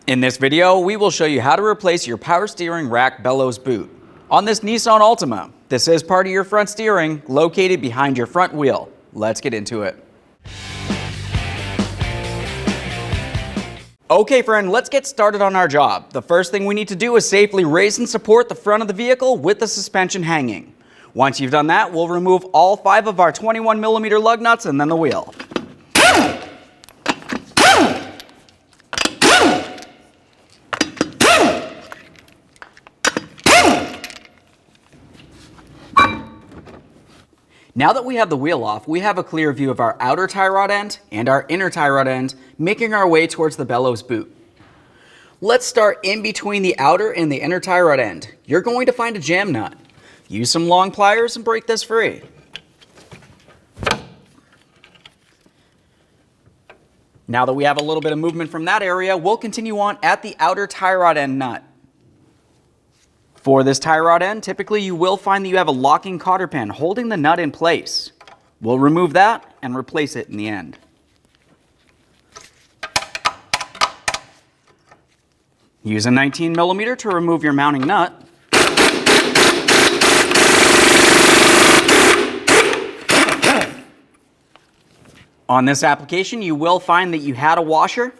In this video, we will show you how to replace your power steering rack bellows boot on this Nissan Altima. This is part of your front steering located behind your front wheel. Let's get into it. Okay friend, let's get started on our job. The first thing we need to do is safely raise and support the front of the vehicle with the suspension hanging. Once you've done that, we'll remove all 5 of our 21mm lug nuts and then the wheel. Now that we have the wheel off, we have a clear view of our outer tie rod end and our inner tie rod end, making our way towards the bellows boot. Let's start in between the outer and the inner tie rod end. You're going to find a jam nut. Use some long pliers and break this free. Now that we have a little bit of movement from that area, we'll continue on at the outer tie rod end nut. For this tie rod end, typically you will find that you have a locking cotter pin holding the nut in place. We'll remove that and replace it in the end. Use a 19mm to remove your mounting nut. On this application, you will find that you had a washer.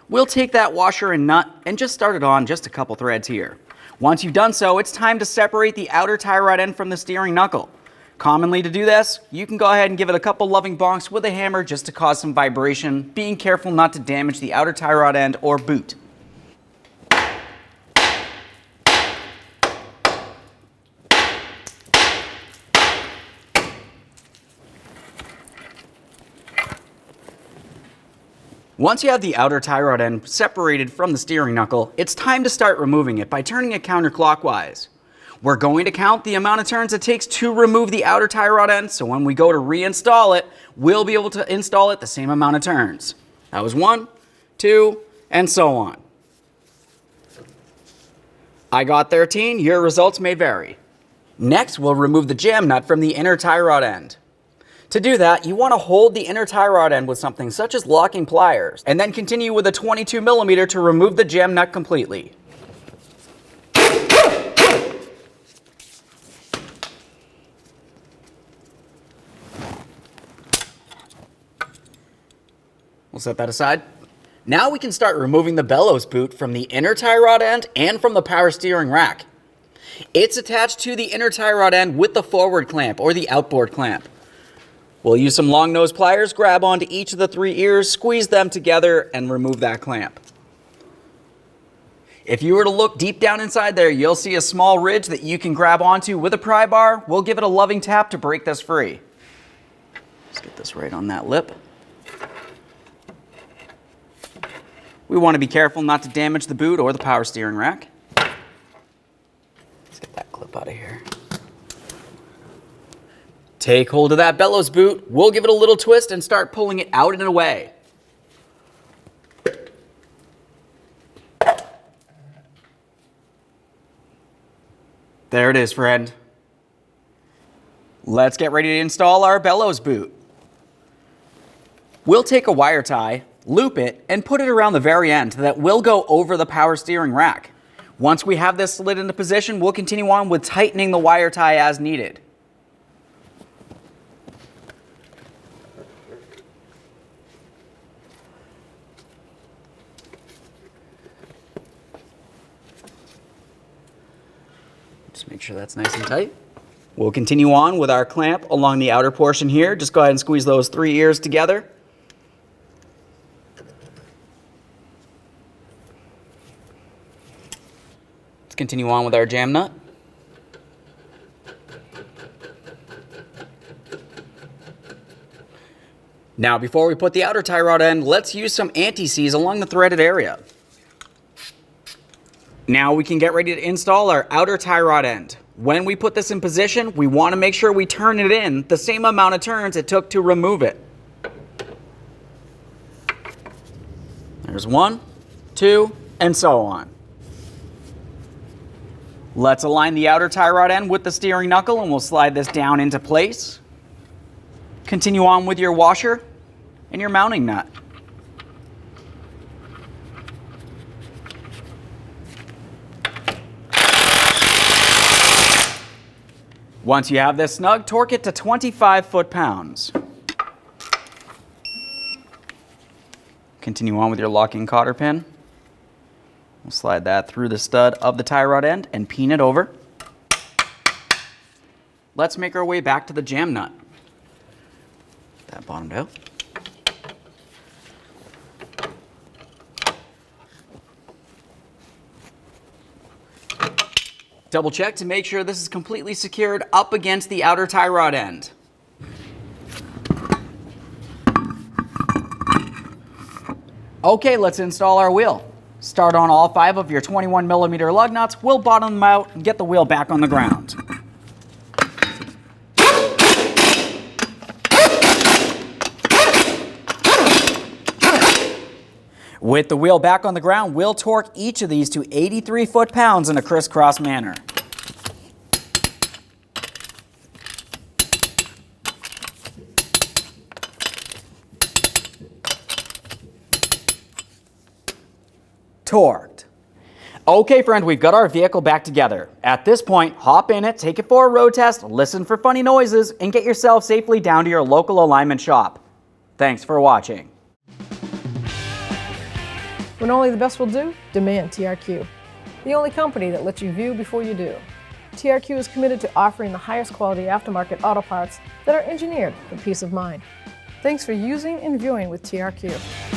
We'll take that washer and nut and just start it on just a couple threads here. Once you've done so, it's time to separate the outer tie rod end from the steering knuckle. Commonly to do this, you can go ahead and give it a couple loving bonks with a hammer just to cause some vibration, being careful not to damage the outer tie rod end or boot. Once you have the outer tie rod end separated from the steering knuckle, it's time to start removing it by turning it counterclockwise. We're going to count the amount of turns it takes to remove the outer tie rod end, so when we go to reinstall it, we'll be able to install it the same amount of turns. That was 1, 2, and so on. I got 13, your results may vary. Next, we'll remove the jam nut from the inner tie rod end. To do that, you want to hold the inner tie rod end with something such as locking pliers, and then continue with a 22mm to remove the jam nut completely. We'll set that aside. Now we can start removing the bellows boot from the inner tie rod end and from the power steering rack. It's attached to the inner tie rod end with the forward clamp or the outboard clamp. We'll use some long nose pliers, grab onto each of the 3 ears, squeeze them together, and remove that clamp. If you were to look deep down inside there, you'll see a small ridge that you can grab onto with a pry bar. We'll give it a loving tap to break this free. Let's get this right on that lip. We want to be careful not to damage the boot or the power steering rack. Let's get that clip out of here. Take hold of that bellows boot, we'll give it a little twist and start pulling it out and away. There it is, friend. Let's get ready to install our bellows boot. We'll take a wire tie, loop it, and put it around the very end that will go over the power steering rack. Once we have this slid into position, we'll continue on with tightening the wire tie as needed. Just make sure that's nice and tight. We'll continue on with our clamp along the outer portion here. Just go ahead and squeeze those 3 ears together. Let's continue on with our jam nut. Now, before we put the outer tie rod end, let's use some anti-seize along the threaded area. Now we can get ready to install our outer tie rod end. When we put this in position, we want to make sure we turn it in the same amount of turns it took to remove it. There's 1, 2, and so on. Let's align the outer tie rod end with the steering knuckle and we'll slide this down into place. Continue on with your washer and your mounting nut. Once you have this snug, torque it to 25 foot-pounds. Continue on with your locking cotter pin. We'll slide that through the stud of the tie rod end and peen it over. Let's make our way back to the jam nut. Get that bottomed out. Double check to make sure this is completely secured up against the outer tie rod end. Okay, let's install our wheel. Start on all 5 of your 21mm lug nuts. We'll bottom them out and get the wheel back on the ground. With the wheel back on the ground, we'll torque each of these to 83 foot-pounds in a crisscross manner. Torqued. Okay, friend, we've got our vehicle back together. At this point, hop in it, take it for a road test, listen for funny noises, and get yourself safely down to your local alignment shop. Thanks for watching. When only the best will do, demand TRQ. The only company that lets you view before you do. TRQ is committed to offering the highest quality aftermarket auto parts that are engineered for peace of mind. Thanks for using and viewing with TRQ.